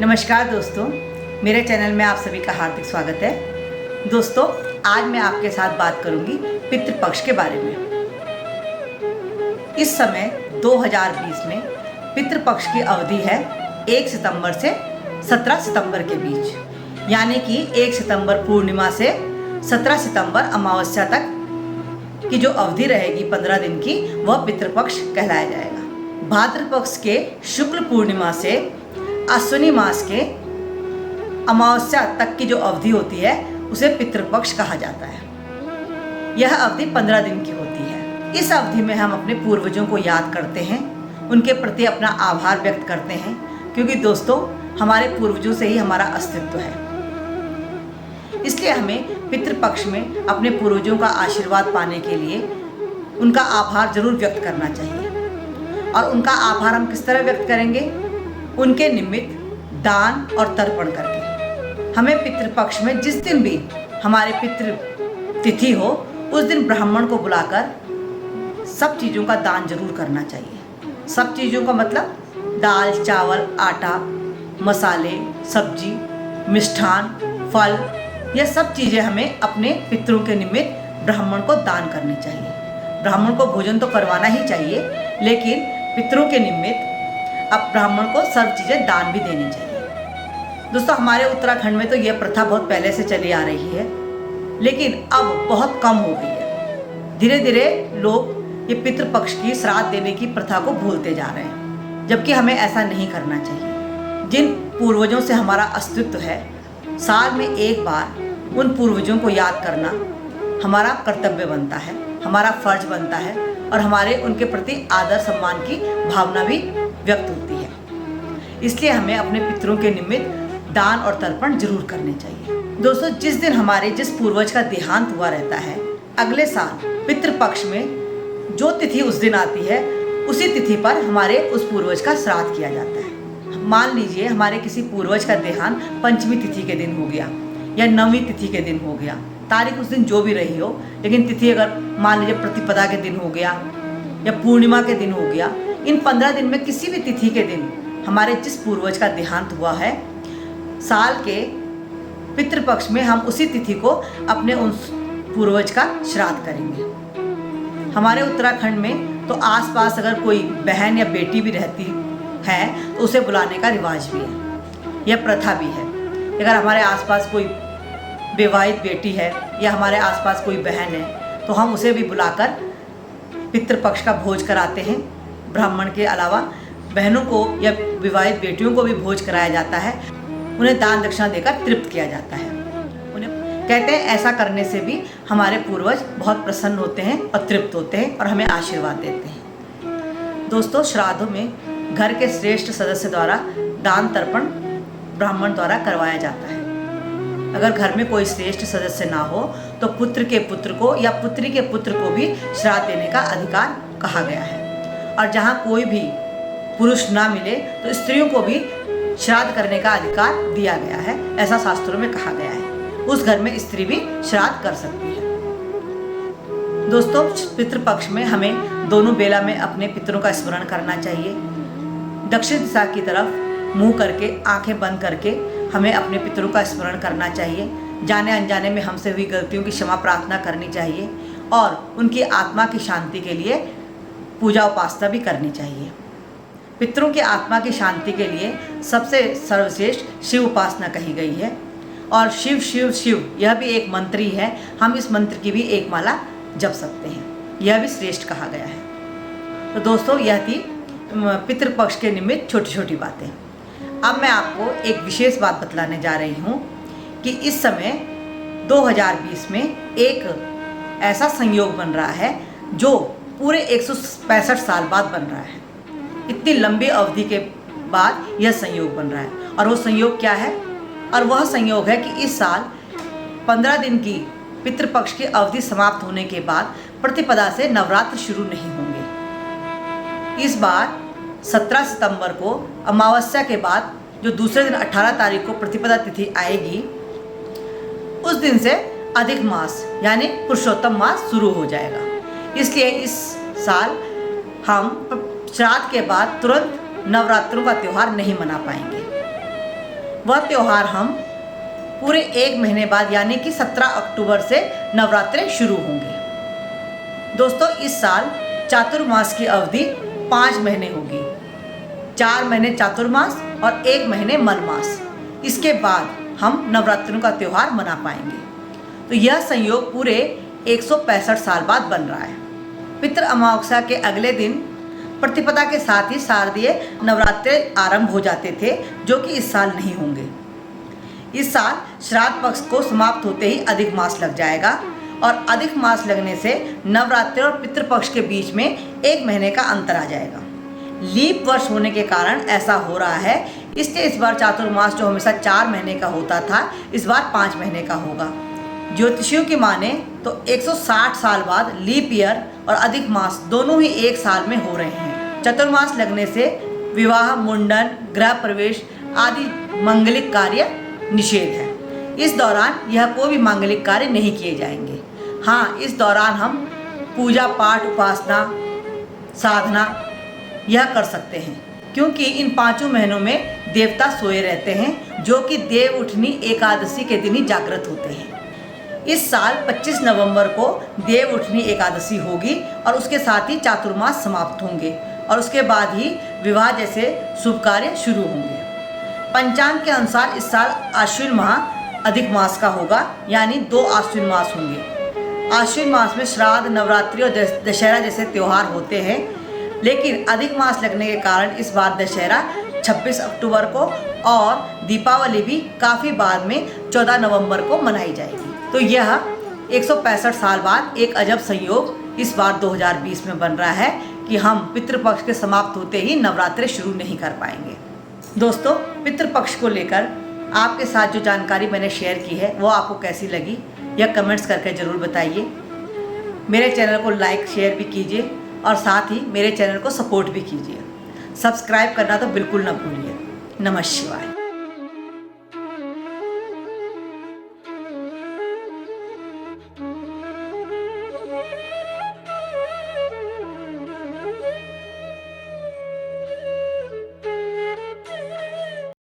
नमस्कार दोस्तों, मेरे चैनल में आप सभी का हार्दिक स्वागत है। दोस्तों, आज मैं आपके साथ बात करूंगी पितृपक्ष के बारे में। इस समय 2020 में पितृपक्ष की अवधि है 1 सितंबर से 17 सितंबर के बीच, यानी कि 1 सितंबर पूर्णिमा से 17 सितंबर अमावस्या तक की जो अवधि रहेगी 15 दिन की, वह पितृपक्ष कहलाया जाएगा। भाद्र पक्ष के शुक्ल पूर्णिमा से अश्विनी मास के अमावस्या तक की जो अवधि होती है उसे पितृपक्ष कहा जाता है। यह अवधि 15 दिन की होती है। इस अवधि में हम अपने पूर्वजों को याद करते हैं, उनके प्रति अपना आभार व्यक्त करते हैं, क्योंकि दोस्तों हमारे पूर्वजों से ही हमारा अस्तित्व है। इसलिए हमें पितृपक्ष में अपने पूर्वजों का आशीर्वाद पाने के लिए उनका आभार जरूर व्यक्त करना चाहिए। और उनका आभार हम किस तरह व्यक्त करेंगे? उनके निमित्त दान और तर्पण करके। हमें पितृपक्ष में जिस दिन भी हमारे पितृ तिथि हो, उस दिन ब्राह्मण को बुलाकर सब चीज़ों का दान जरूर करना चाहिए। सब चीज़ों का मतलब दाल, चावल, आटा, मसाले, सब्जी, मिष्ठान, फल, यह सब चीज़ें हमें अपने पितरों के निमित्त ब्राह्मण को दान करनी चाहिए। ब्राह्मण को भोजन तो करवाना ही चाहिए, लेकिन पितरों के निमित्त अब ब्राह्मण को सब चीज़ें दान भी देनी चाहिए। दोस्तों, हमारे उत्तराखंड में तो यह प्रथा बहुत पहले से चली आ रही है, लेकिन अब बहुत कम हो गई है। धीरे धीरे लोग ये पितृपक्ष की श्राद्ध देने की प्रथा को भूलते जा रहे हैं, जबकि हमें ऐसा नहीं करना चाहिए। जिन पूर्वजों से हमारा अस्तित्व है, साल में एक बार उन पूर्वजों को याद करना हमारा कर्तव्य बनता है, हमारा फर्ज बनता है, और हमारे उनके प्रति आदर सम्मान की भावना भी व्यक्त होती है। इसलिए हमें अपने पितरों के निमित्त दान और तर्पण जरूर करने चाहिए। दोस्तों, जिस पूर्वज का देहांत हुआ रहता है, अगले साल पितृपक्ष में जो तिथि उस दिन आती है, उसी तिथि पर हमारे उस पूर्वज का श्राद्ध किया जाता है। मान लीजिए हमारे किसी पूर्वज का देहांत पंचमी तिथि के दिन हो गया या नवमी तिथि के दिन हो गया, तारीख उस दिन जो भी रही हो, लेकिन तिथि अगर मान लीजिए प्रतिपदा के दिन हो गया या पूर्णिमा के दिन हो गया, इन 15 दिन में किसी भी तिथि के दिन हमारे जिस पूर्वज का देहांत हुआ है, साल के पितृपक्ष में हम उसी तिथि को अपने उस पूर्वज का श्राद्ध करेंगे। हमारे उत्तराखंड में तो आसपास अगर कोई बहन या बेटी भी रहती है तो उसे बुलाने का रिवाज भी है, यह प्रथा भी है। अगर हमारे आसपास कोई विवाहित बेटी है या हमारे आसपास कोई बहन है तो हम उसे भी बुलाकर पितृपक्ष का भोज कराते हैं। ब्राह्मण के अलावा बहनों को या विवाहित बेटियों को भी भोज कराया जाता है, उन्हें दान दक्षिणा देकर तृप्त किया जाता है। उन्हें कहते हैं ऐसा करने से भी हमारे पूर्वज बहुत प्रसन्न होते हैं और तृप्त होते हैं और हमें आशीर्वाद देते हैं। दोस्तों, श्राद्धों में घर के श्रेष्ठ सदस्य द्वारा दान तर्पण ब्राह्मण द्वारा करवाया जाता है। अगर घर में कोई श्रेष्ठ सदस्य ना हो तो पुत्र के पुत्र को या पुत्री के पुत्र को भी श्राद्ध देने का अधिकार कहा गया है। और जहाँ कोई भी पुरुष ना मिले तो स्त्रियों को भी श्राद्ध करने का अधिकार दिया गया है, ऐसा शास्त्रों में कहा गया है। उस घर में स्त्री भी श्राद्ध कर सकती है। दोस्तों, पितृपक्ष में हमें दोनों बेला में अपने पितरों का स्मरण करना चाहिए। दक्षिण दिशा की तरफ मुंह करके, आंखें बंद करके हमें अपने पितरों का स्मरण करना चाहिए। जाने अनजाने में हमसे हुई गलतियों की क्षमा प्रार्थना करनी चाहिए और उनकी आत्मा की शांति के लिए पूजा उपासना भी करनी चाहिए। पितरों की आत्मा की शांति के लिए सबसे सर्वश्रेष्ठ शिव उपासना कही गई है, और शिव शिव शिव यह भी एक मंत्र ही है। हम इस मंत्र की भी एक माला जप सकते हैं, यह भी श्रेष्ठ कहा गया है। तो दोस्तों, यह थी पितृपक्ष के निमित्त छोटी छोटी बातें। अब मैं आपको एक विशेष बात बतलाने जा रही हूँ कि इस समय 2020 में एक ऐसा संयोग बन रहा है जो पूरे 165 साल बाद बन रहा है। इतनी लंबी अवधि के बाद यह संयोग बन रहा है, और वो संयोग क्या है? और वह संयोग है कि इस साल 15 दिन की पितृपक्ष की अवधि समाप्त होने के बाद प्रतिपदा से नवरात्र शुरू नहीं होंगे। इस बार 17 सितंबर को अमावस्या के बाद जो दूसरे दिन 18 तारीख को प्रतिपदा तिथि आएगी, उस दिन से अधिक मास यानी पुरुषोत्तम मास शुरू हो जाएगा। इसलिए इस साल हम श्राद्ध के बाद तुरंत नवरात्रों का त्यौहार नहीं मना पाएंगे। वह त्यौहार हम पूरे 1 महीने बाद यानी कि 17 अक्टूबर से नवरात्रे शुरू होंगे। दोस्तों, इस साल चातुर्मास की अवधि 5 महीने होगी। 4 महीने चातुर्मास और 1 महीने मनमास। इसके बाद हम नवरात्रों का त्यौहार मना पाएंगे। तो यह संयोग पूरे 165 साल बाद बन रहा है। पितृ अमावस्या के अगले दिन प्रतिपदा के साथ ही शारदीय नवरात्रे आरंभ हो जाते थे, जो कि इस साल नहीं होंगे। इस साल श्राद्ध पक्ष को समाप्त होते ही अधिक मास लग जाएगा और अधिक मास लगने से नवरात्रि और पितृपक्ष के बीच में 1 महीने का अंतर आ जाएगा। लीप वर्ष होने के कारण ऐसा हो रहा है, इसलिए इस बार चातुर्मास जो हमेशा 4 महीने का होता था, इस बार 5 महीने का होगा। ज्योतिषियों की माने तो 160 साल बाद लीप ईयर और अधिक मास दोनों ही एक साल में हो रहे हैं। चतुर्मास लगने से विवाह, मुंडन, गृह प्रवेश आदि मांगलिक कार्य निषेध है। इस दौरान यह कोई भी मांगलिक कार्य नहीं किए जाएंगे। हाँ, इस दौरान हम पूजा पाठ, उपासना, साधना यह कर सकते हैं, क्योंकि इन 5 महीनों में देवता सोए रहते हैं, जो कि देव उठनी एकादशी के दिन ही जागृत होते हैं। इस साल 25 नवंबर को देव उठनी एकादशी होगी और उसके साथ ही चातुर्मास समाप्त होंगे और उसके बाद ही विवाह जैसे शुभ कार्य शुरू होंगे। पंचांग के अनुसार इस साल आश्विन माह अधिक मास का होगा, यानी 2 आश्विन मास होंगे। आश्विन मास में श्राद्ध, नवरात्रि और दशहरा जैसे त्यौहार होते हैं, लेकिन अधिक मास लगने के कारण इस बार दशहरा 26 अक्टूबर को और दीपावली भी काफ़ी बाद में 14 नवंबर को मनाई जाएगी। तो यह 165 साल बाद एक अजब संयोग इस बार 2020 में बन रहा है कि हम पितृपक्ष के समाप्त होते ही नवरात्रे शुरू नहीं कर पाएंगे। दोस्तों, पितृपक्ष को लेकर आपके साथ जो जानकारी मैंने शेयर की है वो आपको कैसी लगी, यह कमेंट्स करके ज़रूर बताइए। मेरे चैनल को लाइक शेयर भी कीजिए और साथ ही मेरे चैनल को सपोर्ट भी कीजिए। सब्सक्राइब करना तो बिल्कुल न भूलिए। नमः शिवाय।